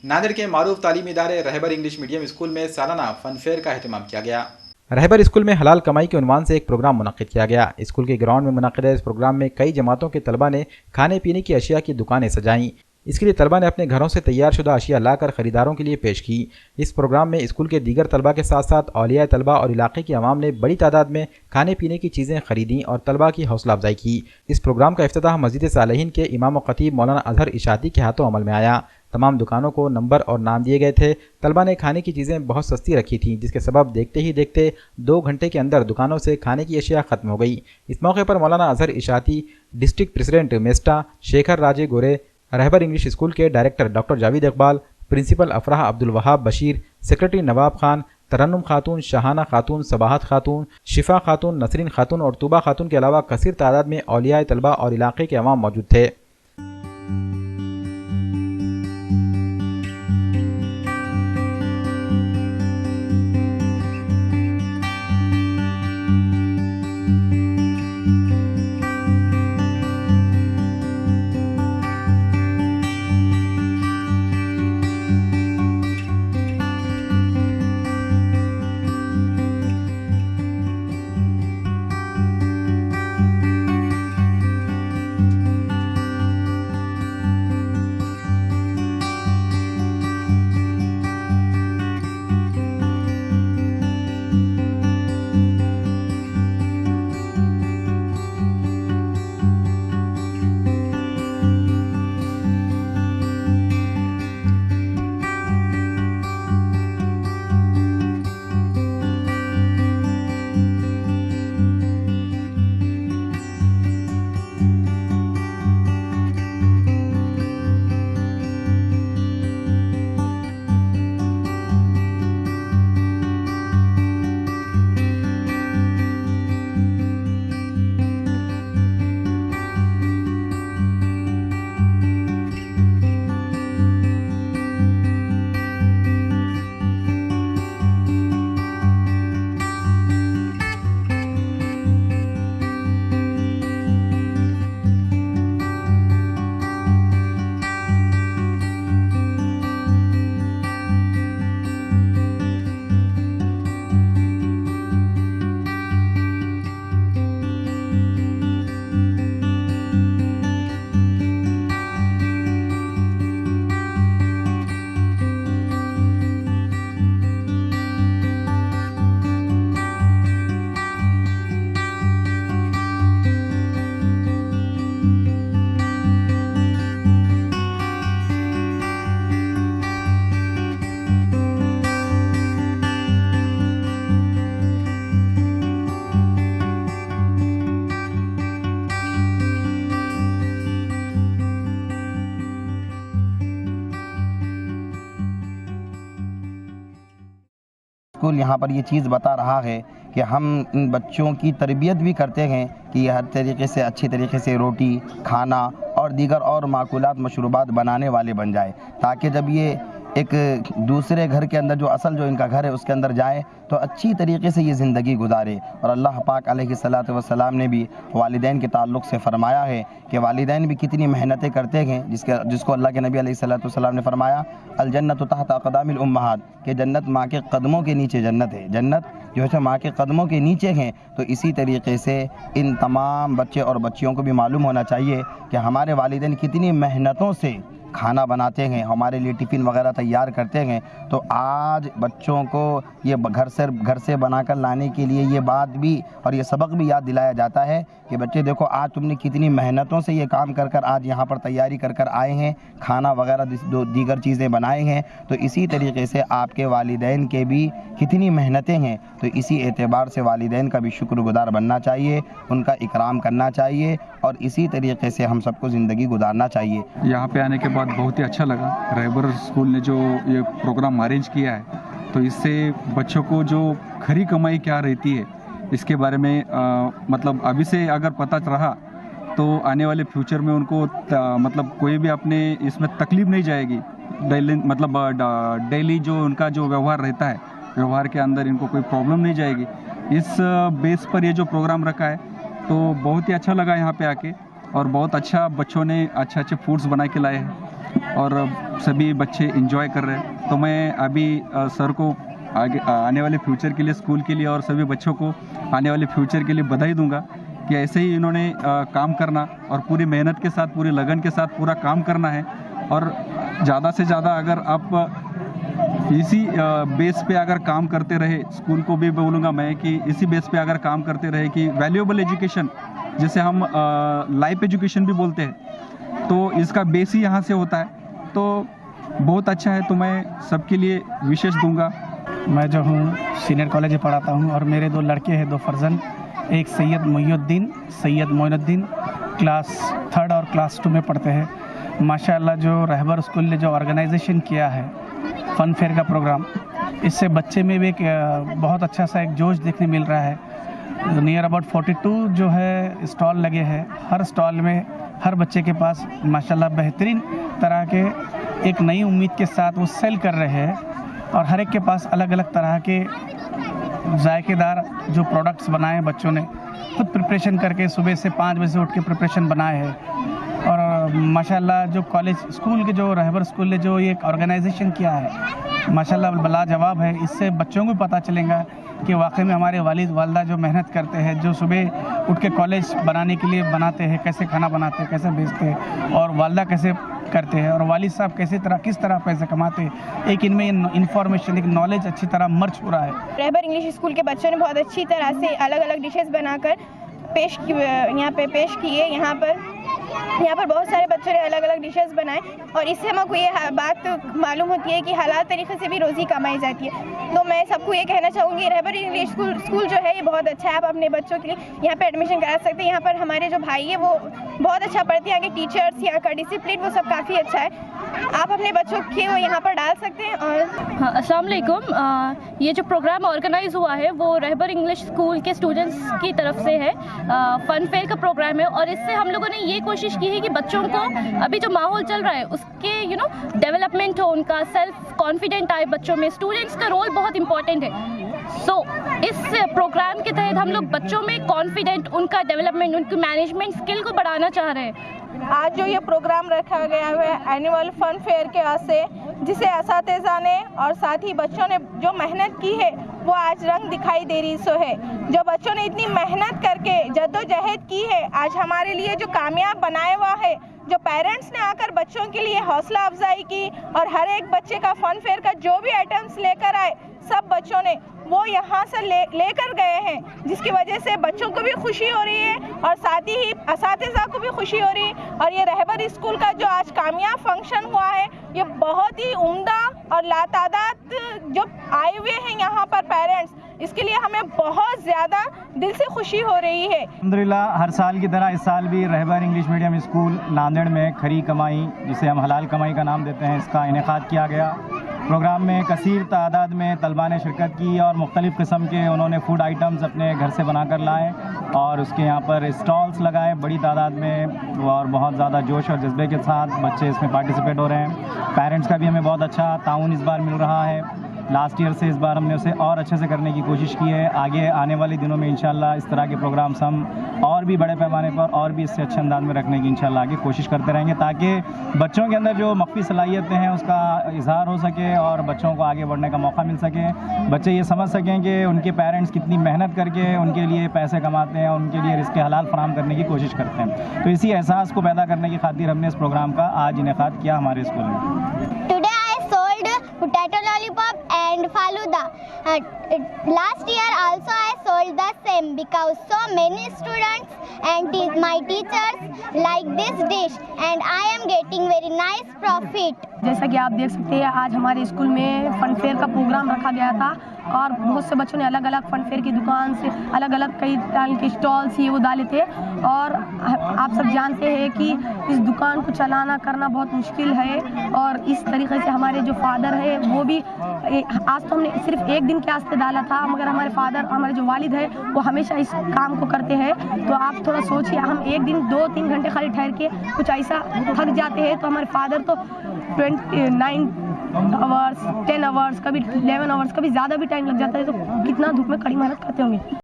नांदेड़ के मारूफ तालीमी इदारे रहबर इंग्लिश मीडियम स्कूल में सालाना फन फेयर का अहतमाम किया गया। रहबर स्कूल में हलाल कमाई के उन्वान से एक प्रोग्राम मुनक्किद किया गया। स्कूल के ग्राउंड में मुनक्किद इस प्रोग्राम में कई जमातों के तलबा ने खाने पीने की अशिया की दुकानें सजाईं। इसके लिए तलबा ने अपने घरों से तैयार शुदा अशिया लाकर खरीदारों के लिए पेश की। इस प्रोग्राम में स्कूल के दीगर तलबा के साथ साथ औलिया तलबा और इलाके की आवाम ने बड़ी तादाद में खाने पीने की चीज़ें खरीदी और तलबा की हौसला अफजाई की। इस प्रोग्राम का इफ्तिताह मस्जिद सालेहीन के इमाम व खतीब मौलाना अजहर इशाती के हाथों अमल में आया। तमाम दुकानों को नंबर और नाम दिए गए थे। तलबा ने खाने की चीज़ें बहुत सस्ती रखी थीं, जिसके सबब देखते ही देखते 2 घंटे के अंदर दुकानों से खाने की अशिया ख़त्म हो गई। इस मौके पर मौलाना Azhar इशाती, district president mesta Shekhar Raje Gore, Rahbar English school के director doctor Javed Iqbal, principal Afrah Abdul Wahab Bashir, secretary Nawab Khan, Tarannum Khatoon, Shahana खातून, सबाहत खातून, शिफा खातून, नसरीन खातून और तूबा खातून के अलावा कसीर तादाद में औलिया तलबा और इलाके के अवाम मौजूद थे। स्कूल यहाँ पर ये चीज़ बता रहा है कि हम इन बच्चों की तरबियत भी करते हैं कि ये हर तरीके से अच्छी तरीके से रोटी, खाना और दीगर और माकूलात मशरूबात बनाने वाले बन जाए, ताकि जब ये एक दूसरे घर के अंदर जो असल जो इनका घर है उसके अंदर जाए तो अच्छी तरीके से ये ज़िंदगी गुजारे। और अल्लाह पाक अलैहिस्सलातु वस्सलाम ने भी वालिदैन के ताल्लुक़ से फ़रमाया है कि वालिदैन भी कितनी मेहनतें करते हैं, जिसको अल्लाह के नबी अलैहिस्सलातु वस्सलाम ने फ़रमाया अल जन्नतु तहत अक़दामिल उम्महात, कि जन्नत माँ के कदमों के नीचे जन्नत है, जन्नत जो है माँ के कदमों के नीचे हैं। तो इसी तरीके से इन तमाम बच्चे और बच्चियों को भी मालूम होना चाहिए कि हमारे वालिदैन कितनी मेहनतों से खाना बनाते हैं, हमारे लिए टिफ़िन वगैरह तैयार करते हैं। तो आज बच्चों को ये घर से बनाकर लाने के लिए ये बात भी और ये सबक भी याद दिलाया जाता है कि बच्चे देखो आज तुमने कितनी मेहनतों से ये काम कर कर आज यहाँ पर तैयारी कर कर आए हैं, खाना वगैरह दीगर चीज़ें बनाए हैं। तो इसी तरीके से आपके वालिदैन के भी कितनी मेहनतें हैं, तो इसी एतबार से वालिदैन का भी शुक्रगुज़ार बनना चाहिए, उनका इकराम करना चाहिए और इसी तरीके से हम सबको ज़िंदगी गुजारना चाहिए। यहाँ पे आने के बाद बहुत ही अच्छा लगा। रहबर स्कूल ने जो ये प्रोग्राम अरेंज किया है, तो इससे बच्चों को जो खरी कमाई क्या रहती है इसके बारे में मतलब अभी से अगर पता रहा तो आने वाले फ्यूचर में उनको मतलब कोई भी अपने इसमें तकलीफ़ नहीं जाएगी। डेली जो उनका जो व्यवहार रहता है, व्यवहार के अंदर इनको कोई प्रॉब्लम नहीं जाएगी। इस बेस पर ये जो प्रोग्राम रखा है तो बहुत ही अच्छा लगा यहाँ पे आके, और बहुत अच्छा बच्चों ने अच्छे फूड्स बना के लाए हैं। और सभी बच्चे एंजॉय कर रहे हैं। तो मैं अभी सर को आगे आने वाले फ्यूचर के लिए, स्कूल के लिए और सभी बच्चों को आने वाले फ्यूचर के लिए बधाई दूंगा कि ऐसे ही इन्होंने काम करना और पूरी मेहनत के साथ, पूरी लगन के साथ पूरा काम करना है। और ज़्यादा से ज़्यादा अगर आप इसी बेस पे अगर काम करते रहे, स्कूल को भी बोलूँगा मैं कि इसी बेस पे अगर काम करते रहे कि वैल्यूएबल एजुकेशन, जैसे हम लाइफ एजुकेशन भी बोलते हैं, तो इसका बेस ही यहाँ से होता है। तो बहुत अच्छा है, तो मैं सबके लिए विशेष दूंगा। मैं जो हूँ सीनियर कॉलेज में पढ़ाता हूँ और मेरे 2 लड़के हैं, 2 फर्जन, एक सैयद मोइनुद्दीन क्लास 3rd और क्लास 2 में पढ़ते हैं। माशाल्लाह जो रहबर स्कूल ने जो ऑर्गेनाइजेशन किया है फन फेयर का प्रोग्राम, इससे बच्चे में भी एक बहुत अच्छा सा एक जोश देखने मिल रहा है। नियर अबाउट 42 जो है स्टॉल लगे हैं, हर स्टॉल में हर बच्चे के पास माशाल्लाह बेहतरीन तरह के एक नई उम्मीद के साथ वो सेल कर रहे हैं और हर एक के पास अलग अलग तरह के जायकेदार जो प्रोडक्ट्स बनाए हैं बच्चों ने खुद प्रिपरेशन करके, सुबह से 5 बजे से उठ के प्रिपरेशन बनाए हैं। और माशाल्लाह जो कॉलेज स्कूल के जो रहबर स्कूल ने जो ये ऑर्गेनाइजेशन किया है माशाल्लाह लाजवाब है। इससे बच्चों को पता चलेगा कि वाकई में हमारे वालिद वालदा जो मेहनत करते हैं, जो सुबह उठ के कॉलेज बनाने के लिए बनाते हैं, कैसे खाना बनाते हैं, कैसे बेचते हैं, और वालदा कैसे करते हैं और वालिद साहब किस तरह पैसे कमाते हैं। एक इनमें इंफॉर्मेशन, एक नॉलेज अच्छी तरह मर्ज हो रहा है। रहबर इंग्लिश स्कूल के बच्चों ने बहुत अच्छी तरह से अलग अलग डिशेस बनाकर पेश किए। यहाँ पर बहुत सारे बच्चों ने अलग अलग डिशेस बनाए और इससे हमको ये बात मालूम होती है कि हलाल तरीके से भी रोज़ी कमाई जाती है। तो मैं सबको ये कहना चाहूँगी, रहबर इंग्लिश स्कूल जो है ये बहुत अच्छा है। आप अपने बच्चों के लिए यहाँ पे एडमिशन करा सकते हैं। यहाँ पर हमारे जो भाई है वो बहुत अच्छा पढ़ते हैं, यहाँ के टीचर्स, यहाँ का डिसिप्लिन वो सब काफ़ी अच्छा है। आप अपने बच्चों के वो यहाँ पर डाल सकते हैं। और हाँ, अस्सलाम वालेकुम। ये जो प्रोग्राम ऑर्गेनाइज हुआ है वो रहबर इंग्लिश स्कूल के स्टूडेंट्स की तरफ से है। फन फेयर का प्रोग्राम है और इससे हम लोगों ने ये कोशिश की है कि बच्चों को अभी जो माहौल चल रहा है उसके डेवलपमेंट हो, उनका सेल्फ कॉन्फिडेंट आए बच्चों में। स्टूडेंट्स का रोल बहुत इंपॉर्टेंट है। सो इस प्रोग्राम के तहत हम लोग बच्चों में कॉन्फिडेंट, उनका डेवलपमेंट, उनकी मैनेजमेंट स्किल को बढ़ाना चाह रहे हैं। आज जो ये प्रोग्राम रखा गया है एनुअल फन फेयर के वास्ते, जिसे असातिज़ा ने और साथ ही बच्चों ने जो मेहनत की है वो आज रंग दिखाई दे रही सो है। जो बच्चों ने इतनी मेहनत करके जद्दोजहद की है, आज हमारे लिए जो कामयाब बनाया हुआ है, जो पेरेंट्स ने आकर बच्चों के लिए हौसला अफजाई की और हर एक बच्चे का फन फेयर का जो भी आइटम्स लेकर आए, सब बच्चों ने वो यहाँ से लेकर गए हैं, जिसकी वजह से बच्चों को भी खुशी हो रही है और साथ ही असातिज़ा को भी खुशी हो रही है। और ये रहबर स्कूल का जो आज कामयाब फंक्शन हुआ है, ये बहुत ही उम्दा और लातादाद जो आए हुए हैं यहाँ पर पेरेंट्स, इसके लिए हमें बहुत ज़्यादा दिल से खुशी हो रही है। अल्हम्दुलिल्लाह हर साल की तरह इस साल भी रहबर इंग्लिश मीडियम स्कूल नांदेड़ में खरी कमाई, जिसे हम हलाल कमाई का नाम देते हैं, इसका इनेकाद किया गया। प्रोग्राम में कसीर तादाद में तलबा ने शिरकत की और मुख्तलिफ़ किस्म के उन्होंने फूड आइटम्स अपने घर से बना कर लाए और उसके यहाँ पर स्टॉल्स लगाए बड़ी तादाद में और बहुत ज़्यादा जोश और जज्बे के साथ बच्चे इसमें पार्टिसिपेट हो रहे हैं। पेरेंट्स का भी हमें बहुत अच्छा ताउन इस बार मिल रहा है। लास्ट ईयर से इस बार हमने उसे और अच्छे से करने की कोशिश की है। आगे आने वाले दिनों में इंशाल्लाह इस तरह के प्रोग्राम्स हम और भी बड़े पैमाने पर और भी इससे अच्छे अंदाज में रखने की इंशाल्लाह आगे कोशिश करते रहेंगे, ताकि बच्चों के अंदर जो मख्फी सलाहियतें हैं उसका इजहार हो सके और बच्चों को आगे बढ़ने का मौका मिल सके। बच्चे ये समझ सकें कि उनके पेरेंट्स कितनी मेहनत करके उनके लिए पैसे कमाते हैं, उनके लिए रिज़्क़ हलाल फराहम करने की कोशिश करते हैं। तो इसी एहसास को पैदा करने की खातिर हमने इस प्रोग्राम का आज इनेकाद किया हमारे स्कूल में। Potato lollipop and faluda. Last year also I sold the same because so many students and my teachers like this dish and I am getting very nice profit. जैसा कि आप देख सकते हैं आज हमारे स्कूल में फन फेयर का प्रोग्राम रखा गया था और बहुत से बच्चों ने अलग अलग फन फेयर की दुकान से अलग अलग कई तरह के स्टॉल्स ये वो डाले थे। और आप सब जानते हैं कि इस दुकान को चलाना करना बहुत मुश्किल है और इस तरीके से हमारे जो फादर है वो भी आज तो हमने सिर्फ एक दिन के वास्ते डाला था, मगर हमारे फादर, हमारे जो वालिद है वो हमेशा इस काम को करते हैं। तो आप थोड़ा सोचिए, हम एक दिन 2-3 घंटे खाली ठहर के कुछ ऐसा थक जाते हैं, तो हमारे फादर तो 29 आवर्स, 10 आवर्स, कभी 11 आवर्स, कभी ज़्यादा भी टाइम लग जाता है। तो कितना धूप में कड़ी मेहनत करते होंगे।